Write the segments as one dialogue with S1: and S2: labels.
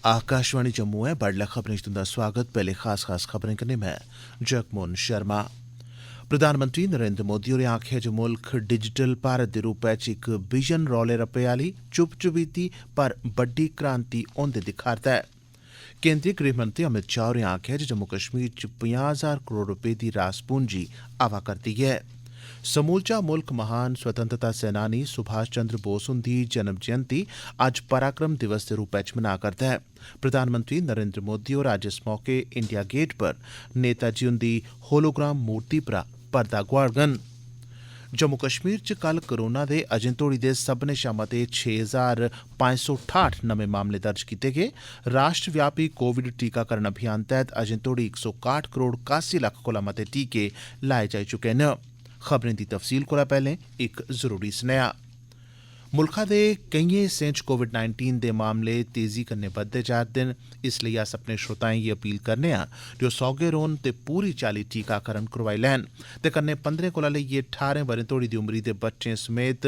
S1: आकाशवाणी जम्मू है। बडलै खबरें च तुंदा स्वागत। पैह्ले खास खबरें कन्नै में जगमोहन शर्मा। प्रधानमंत्री नरेंद्र मोदी होरें आखेआ जे मुल्ख डिजिटल भारत दे रूपै च इक विजन रौले रप्पे आह्ली चुप-चबीती पर बड्डी क्रांति होंदे दिक्खा'रदा ऐ। केंद्री गृहमंत्री अमित शाह होरें आखेआ जे जम्मू कश्मीर च 50,000 करोड़ रपे दी रास पूंजी आवा करदी ऐ। समूलचा मुल्ख महान स्वतंत्रता सेनानी सुभाष चंद्र बोस हुंदी जन्म जयंती अज्ज पराक्रम दिवस दे रूपै च मना करदा ऐ। प्रधानमंत्री नरेंद्र मोदी होर अज्ज इस मौके इंडिया गेट पर नेताजी हुंदी होलोग्राम मूर्ति परा पर्दा गोआड़ङन। जम्मू कश्मीर च कल कोरोना दे अजें तोड़ी दे सब्भनें शा मते 6,568 नमें मामले दर्ज कीते गे। राष्ट्रव्यापी कोविड टीकाकरण अभियान तैह्त अजें तोड़ी 161 करोड़ 81 लक्ख कोला मते टीके लाए जाई चुके न। खबरें दी तफसील कोला पैह्लें इक जरूरी सनेहा। मुल्खा दे केइएं हिस्सें च कोविड-19 दे मामले तेजी कन्नै बधदे जा'रदे न। इसलेई अस अपने श्रोताएं गी अपील करने आं जे ओह् सौगे रौह्न ते पूरी चाल्ली टीकाकरण करोआई लैन ते कन्नै 15 कोला लेइयै 18 ब'रें तोड़ी दी उमरी दे बच्चें समेत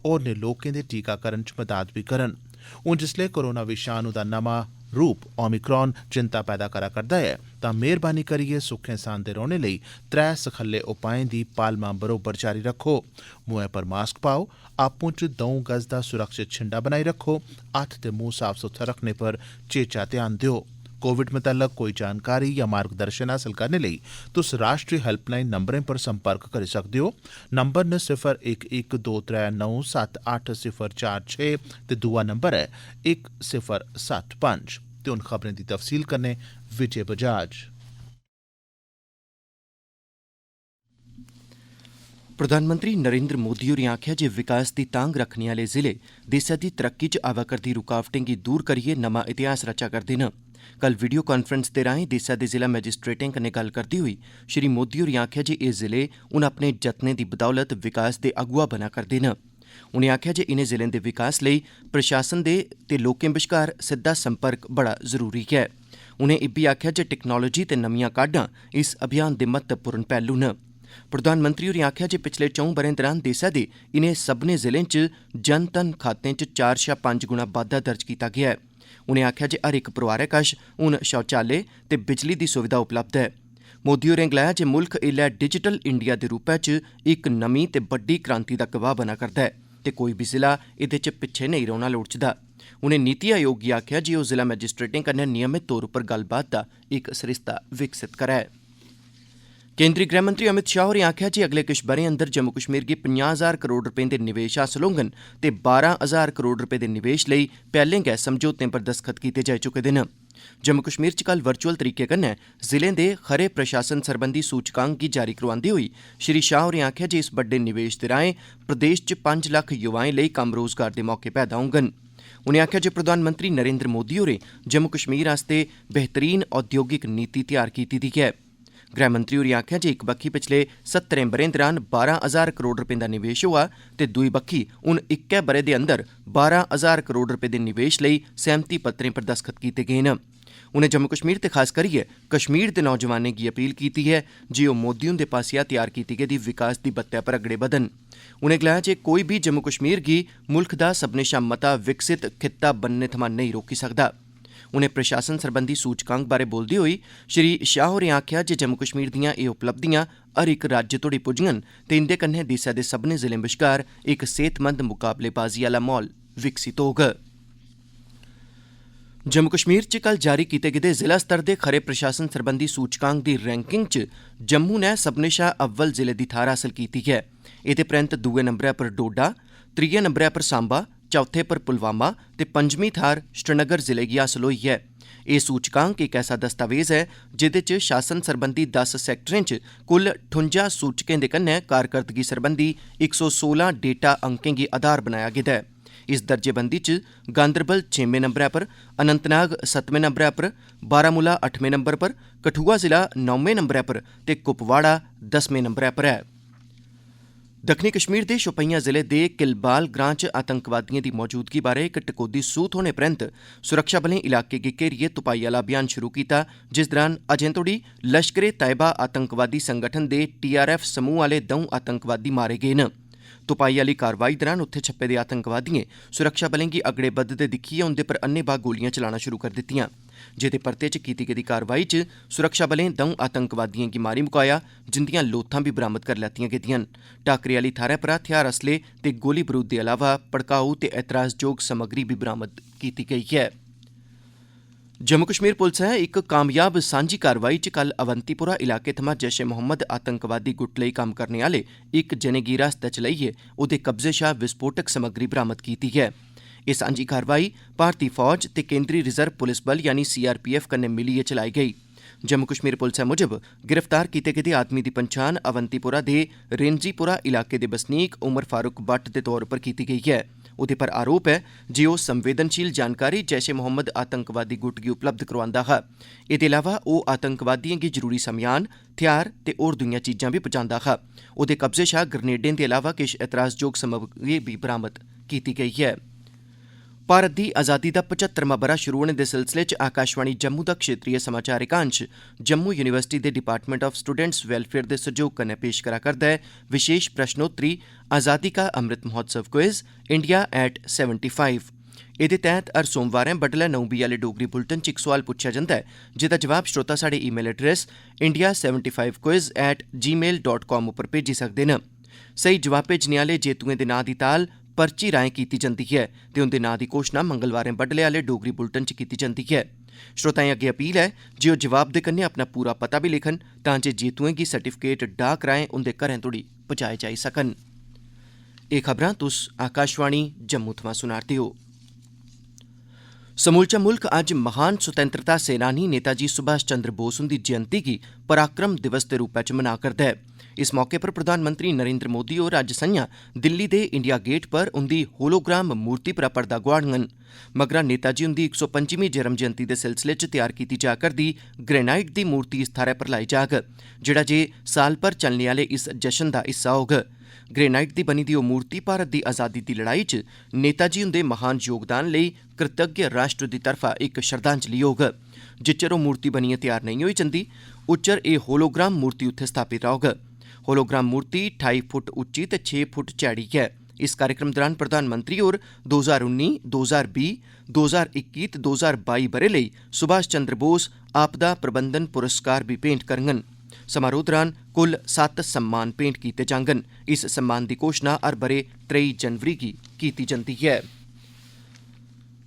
S1: होरनें लोकें दे टीकाकरण च मदाद बी करन। हून जिसलै कोरोना विषाणु दा नमां रूप ओमिक्रॉन चिंता पैदा करा करदा ऐ तां मेहरबानी करियै सुक्खें सांदे रौह्ने लेई 3 सखल्ले उपाएं दी पालमा बरोबर जारी रक्खो। मुंहै पर मास्क पाओ, आपूं च 2 गज दा सुरक्षित छिंडा बनाई रक्खो, हत्थ ते मूंह साफ सुथरा रखने पर चेचा ध्यान दिओ। कोविड मतल्लक कोई जानकारी या मार्गदर्शन हासल करने लेई तुस राष्ट्री हेल्पलाइन नंबरें पर संपर्क करी सकदे हो। नंबर न 011239780046 ते दूआ नंबर है 1075। ते हुन खबरें दी तफसील कन्नै विजय बजाज।
S2: प्रधानमंत्री नरेंद्र मोदी होरें आखेआ जे विकास दी तांग रक्खने आह्ले जिले देसै दी तरक्की च आवा करदी रुकावटें गी दूर करियै नमां इतिहास रचा करदे न। कल वीडियो कांफ्रेंस दे राएं देसै दे जिला मैजिस्ट्रेटें कन्नै गल्ल करदे होई श्री मोदी होरें आखेआ जे एह् जिले हून अपने जतनें दी बदौलत विकास दे अगुआ बना करदे न। उनें आखेआ जे इनें जिलें दे विकास लेई प्रशासन दे ते लोकें बश्कार सिद्धा संपर्क बड़ा जरूरी ऐ। उनें इब्बी आखेआ जे टेक्नोलोजी ते नमियां काह्डां इस अभियान दे महत्वपूर्ण पैह्लू न। प्रधानमंत्री होरें आखेआ जे पिछले 4 ब'रें दरान देसै दे इनें सब्भनें जिलें च जनधन खातें च 4 शा 5 गुणा बाद्धा दर्ज कीता गेआ ऐ। उनें आखेआ जे हर इक परोआरै कश हून शौचालय ते बिजली दी सुविधा उपलब्ध ऐ। मोदी होरें गलाया जे मुल्ख ऐल्लै डिजिटल इंडिया दे रूपै च इक नमीं ते बड्डी क्रांति दा गवाह बना करदा ऐ ते कोई बी जिला एह्दे च पिच्छे नेईं रौह्ना लोड़चदा। उनें नीति आयोग गी आखेआ जे ओह् जिला मैजिस्ट्रेटें कन्नै नियमित तौर उप्पर गल्लबात दा इक सरिस्ता विकसित करै। केंद्री गृहमंत्री अमित शाह होरें आखेआ जे अगले किश ब'रें अंदर जम्मू कश्मीर गी 50,000 करोड़ रपें दे निवेश हासल होङन ते 12,000 करोड़ रपें दे निवेश लेई पैह्लें गै समझौतें पर दस्तखत कीते जाई चुके दे न। जम्मू कश्मीर च कल वर्चुअल तरीके कन्नै जिलें दे खरे प्रशासन सरबंधी सूचकांक गी जारी करोआंदे होई श्री शाह होरें आखेआ जे इस बड्डे निवेश दे राएं प्रदेश च 5 लक्ख युवाएं लेई कम्म रोजगार दे मौके पैदा होङन। उनें आखेआ जे प्रधानमंत्री नरेंद्र मोदी होरें जम्मू कश्मीर आस्तै बेहतरीन औद्योगिक नीति तैयार कीती दी ऐ। गृहमंत्री होरें आखेआ जे इक बक्खी पिछले 70 ब'रें दरान 12,000 करोड़ रपें दा निवेश होआ ते दूई बक्खी हून इक्कै ब'रे दे अंदर 12,000 करोड़ रपें दे निवेश लेई सैह्मति पत्रें पर दस्तखत कीते गे न। उनें जम्मू कश्मीर ते खास करियै कश्मीर दे नौजवानें गी अपील कीती ऐ जे ओह् मोदी हुंदे पास्सेआ तैयार कीती गेदी विकास दी बत्तै पर अगड़े बधन। उनें गलाया जे कोई बी जम्मू कश्मीर गी मुल्ख दा सभनें शा मता विकसित खित्ता बनने थमां नेईं रोकी सकदा। उनें प्रशासन सरबंधी सूचकांक बारै बोलदे होई श्री शाह होरें आखेआ जे जम्मू कश्मीर दियां एह् उपलब्धियां हर इक राज्य तोड़ी पुज्जङन ते इंदे कन्नै देसै दे सभनें जिलें बश्कार इक सेहतमंद मुकाबलेबाजी आह्ला माहौल विकसित होग। जम्मू कश्मीर च कल जारी कीते गेदे जिला स्तर दे खरे प्रशासन सरबंधी सूचकांक दी रैंकिंग च जम्मू नै सभनें शा अव्वल जिले दी थाह्र हासल कीती ऐ। एह्दे परैंत दुए नंबरै पर डोडा, त्रीये नंबरै पर सांबा, चौथे पर पुलवामा ते पंजमीं थाह्र श्रीनगर जिले गी हासल होई ऐ। एह् सूचकांक इक ऐसा दस्तावेज ऐ जेह्दे च शासन सरबंधी 10 सैक्टरें च कुल 58 सूचकें दे कन्नै कारकर्दगी सरबंधी 116 डेटा अंकें गी आधार बनाया गेदा ऐ। इस दर्जेबंदी च गांदरबल 6वें नंबरै पर, अनंतनाग 7वें नंबरै पर, बारामूला 8वें नंबर पर, कठुआ जिला 9वें नंबरै पर ते कुपवाड़ा 10वें नंबरै पर है। दक्खनी कश्मीर दे शोपियां जिले दे किलबाल ग्रां च आतंकवादिएं दी मौजूदगी बारै इक टकोह्दी सूह् थ्होने परैंत सुरक्षाबलें इलाके गी घेरियै तुपाई आह्ला अभियान शुरू कीता, जिस दरान अजें तोड़ी लश्करे तैयबा आतंकवादी संगठन दे TRF समूह आह्ले 2 आतंकवादी मारे गे न। तुपाई आह्ली कार्रवाई दौरान उत्थे छप्पे दे आतंकवादिएं सुरक्षा बलें गी अगड़े बधदे दिक्खियै उंदे पर अन्नेबाह गोलियां चलाना शुरू करी दित्तियां, जेह्दे परते च कीती गेदी कार्रवाई च सुरक्षा बलें द'ऊं आतंकवादिएं गी मारी मुकाया, जिंदियां लोथां बी बरामद करी लैतियां गेदियां न। टाकरे आह्ली थाह्रै परा हथियार असले ते गोली बरूद दे अलावा भड़काऊ ते ऐतराज़जोग समग्री बी बरामद कीती गेई ऐ। जम्मू कश्मीर पुलसै इक कामयाब सांझी कार्रवाई च कल अवंतीपुरा इलाके थमां जैश ए मोहम्मद आतंकवादी गुट लेई कम्म करने आह्ले इक जने गी हिरासत च लेइयै ओह्दे कब्जे शा विस्फोटक समग्री बरामद कीती ऐ। एह् सांझी कार्रवाई भारती फौज ते केंद्री रिजर्व पुलिस बल यानी CRPF कन्नै मिलियै चलाई गेई। जम्मू कश्मीर पुलसै मुजब गिरफ्तार कीते गेदे आदमी दी पन्छान अवंतीपुरा दे रेंजीपुरा इलाके दे बसनीक उमर फारूक बट्ट दे तौर पर कीती गेई है। ओह्दे पर आरोप ऐ जे ओह् संवेदनशील जानकारी जैश ए मोहम्मद आतंकवादी गुट गी उपलब्ध करोआंदा हा। एह्दे अलावा ओह् आतंकवादिएं गी जरूरी समेयान, हथियार ते होर दुईयां चीजां बी पजांदा हा। ओह्दे कब्जे शा ग्रनेडें दे अलावा किश ऐतराज़जोग समग्री बी बरामद कीती गेई ऐ। भारत दी आज़ादी दा 75वां ब'रा शुरू होने दे सिलसिले च आकाशवाणी जम्मू दा क्षेत्रीय समाचार एकांश जम्मू यूनिवर्सिटी दे डिपार्टमेंट ऑफ स्टूडेंट्स वेलफेयर दे सहयोग कन्नै पेश करा करदा ऐ विशेष प्रश्नोत्तरी आज़ादी का Amrit Mahotsav quiz India at 75। एह्दे तैह्त हर सोमवारें बड्डलै 9 आह्ले डोगरी बुलेटिन च इक सोआल पुच्छेआ जंदा ऐ, जेह्दा जवाब श्रोता साढ़े ईमेल एड्रेस india75quiz@gmail.com उप्पर भेजी सकदे न। सही जवाब भेजने आह्ले जेतुएं दे नांऽ दी ताल पर्ची राएं कीती जंदी ऐ ते उंदे नांऽ दी घोशणा मंगलवारें बड्डलै आह्ले डोगरी बुलेटिन च कीती जंदी ऐ। श्रोताएं अग्गे अपील ऐ जे ओह् जवाब दे कन्नै अपना पूरा पता बी लिखन तां जे जेतुएं गी सर्टिफिकेट डाक राएं उंदे घरें तोड़ी पजाए जाई सकन। एह् खबरां तुस आकाशवाणी जम्मू थमां सुना'रदे ओ। समूलचा मुल्ख अज्ज महान स्वतंत्रता सेनानी नेताजी सुभाष चंद्र बोस हुंदी जयंती गी पराक्रम दिवस दे रूपै च मना करदा ऐ। इस मौके पर प्रधानमंत्री नरेंद्र मोदी होर अज्ज संझां दिल्ली दे इंडिया गेट पर उंदी होलोग्राम मूर्ति पर पर्दा गोआड़ङन। मगरा नेताजी हुंदी 125वीं जन्म जयंती दे सिलसिले च तैयार कीती जा करदी ग्रेनाइट दी मूर्ति इस थाह्रै पर लाई जाग, जेह्ड़ा जे साल भर चलने आह्ले इस जश्न दा हिस्सा होग। ग्रेनाइट दी बनी दी ओह् मूर्ति भारत दी आज़ादी दी लड़ाई च नेताजी हुंदे महान योगदान लेई कृतज्ञ राष्ट्र दी तरफा इक श्रद्धांजलि होग। जिच्चर ओह् मूर्ति बनियै तैयार नेईं होई जंदी, उच्चर एह् होलोग्राम मूर्ति उत्थे स्थापित रौह्ग। होलोग्राम मूर्ति 28 फुट उच्ची ते 6 फुट चैड़ी ऐ। इस कार्यक्रम दौरान प्रधानमंत्री होर 2019, 2020, 2021 ते 2022 ब'रे लेई सुभाष चंद्र बोस आपदा प्रबंधन पुरस्कार बी भेंट करङन। समारोह दौरान कुल 7 सम्मान भेंट कीते जाङन। इस सम्मान दी घोशणा हर ब'रे 23 जनवरी गी कीती जंदी ऐ।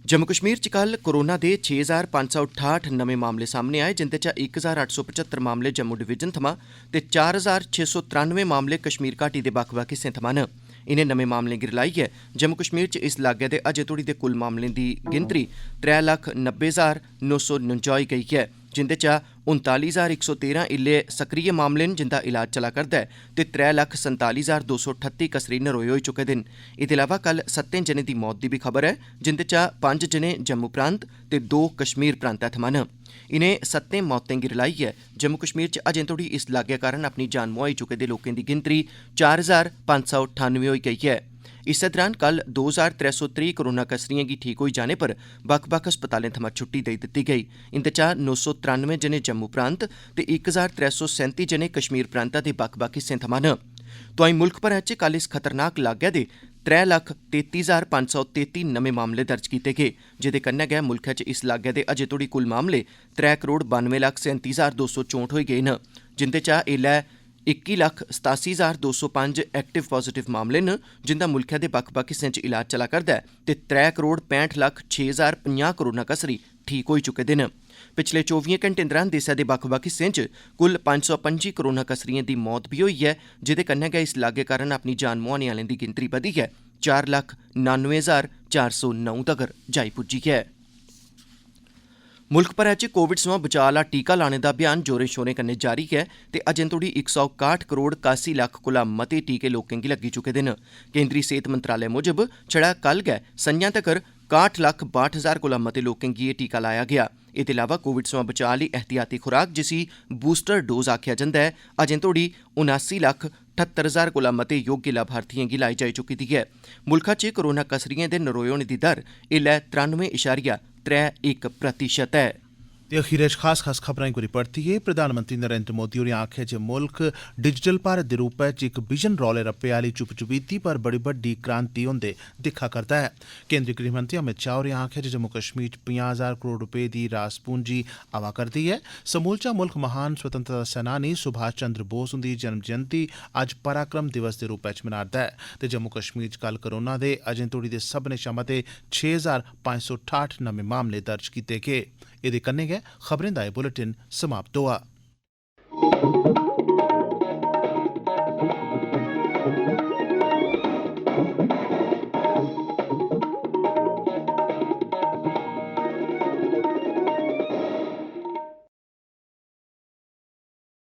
S2: जम्मू कश्मीर च कल कोरोना दे 6568 नमें मामले सामने आए, जिंदे चा 1875 मामले जम्मू डिवीजन थमां ते 4693 मामले कश्मीर घाटी दे बक्ख-बक्ख हिस्सें थमां न। इनें नमें मामलें गी रलाइयै जम्मू कश्मीर च इस लागै दे अजें तोड़ी दे कुल मामलें दी गिनतरी 3,90,949 होई गेई ऐ, जिंदे चा 39,113 इल्ले सक्रिय मामले न जिंदा इलाज चला करदा ऐ ते 3,47,238 कसरी नरोए होई चुके दे न। एह्दे अलावा कल 7 जनें दी मौत दी बी खबर ऐ, जिंदे चा 5 जने जम्मू प्रांत ते 2 कश्मीर प्रांतै थमां न। इनें 7 मौतें गी रलाइयै जम्मू कश्मीर च अजें तोड़ी इस लागै कारण अपनी जान मुआई चुके दे लोकें दी गिनतरी 4,598 होई गेई ऐ। इस्सै दौरान कल 2,330 कोरोना कसरियें गी ठीक होई जाने पर बक्ख-बक्ख अस्पतालें थमां छुट्टी देई दित्ती गेई। इंदे चा 993 जने जम्मू प्रांत ते 1,337 जने कश्मीर प्रांता दे बक्ख-बक्ख हिस्सें थमां न। तोआईं मुल्ख भरै च कल इस खतरनाक लागै दे 3,33,533 नमें मामले दर्ज कीते गे, जेह्दे कन्नै गै मुल्खै च इस लागै दे अजें तोड़ी कुल मामले 3,92,37,264 होई गे न, जिंदे चा एल्लै 21,87,205 एक्टिव पॉजिटिव मामले न, जिंदा मुल्खै दे बक्ख-बक्ख हिस्सें च इलाज चला करदा ऐ ते 3,65,06,050 कोरोना कसरी ठीक होई चुके दे न। पिछले 24 घैंटें दौरान देसै दे बक्ख-बक्ख हिस्सें च कुल 525 कोरोना कसरियें दी मौत भी होई ऐ, जेह्दे कन्नै गै इस लागै कारण अपनी जान मुआने आह्लें दी गिनतरी बधियै 4,99,409 तगर जाई पुज्जी ऐ। मुल्ख भरै च कोविड सोयां बचाऽ आह्ला टीका लाने दा अभियान जोरें शोरें कन्नै जारी ऐ ते अजें तोड़ी 161 करोड़ 81 लक्ख कोला मते टीके लोकें गी लग्गी चुके दे न। केंद्री सेहत मंत्रालय मुजब छड़ा कल गै संञां तगर 61,62,000 कोला मते लोकें गी एह् टीका लाया गेआ। एह्दे अलावा कोविड सोयां बचाऽ आह्ली एहतियाती खुराक, जिसी बूस्टर डोज आखेआ जंदा ऐ, अजें तोड़ी 79,78,000 कोला मते योग्य लाभार्थियें गी लाई जाई चुकी दी ऐ। मुल्खा च कोरोना कसरियें दे नरोए होने दी दर ऐल्लै 93.31% ऐ।
S1: ते अखीरै च खास खबरें को परतियै प्रधानमंत्री नरेंद्र मोदी होरें आखेआ जे मुल्ख डिजिटल भारत दे रूपै च इक विजन रौले रप्पे आह्ली चुप-चुपीती पर बड़ी बड्डी क्रांति होंदे दिक्खा करदा ऐ। केंद्री गृह मंत्री अमित शाह होरें आखेआ जे जम्मू कश्मीर च 50,000 करोड़ रपे दी रास पूंजी आवा करदी ऐ। समूलचा मुल्ख महान स्वतंत्रता सेनानी सुभाष चंद्र बोस हुंदी जन्म जयंती अज्ज पराक्रम दिवस दे रूपै च मना'रदा ऐ ते जम्मू कश्मीर च कल कोरोना दे अजें तोड़ी दे सब्भनें शा मते 6,568 नमें मामले दर्ज कीते गे। एह्दे कन्नै गै खबरें दा एह् बुलेटिन समाप्त होआ।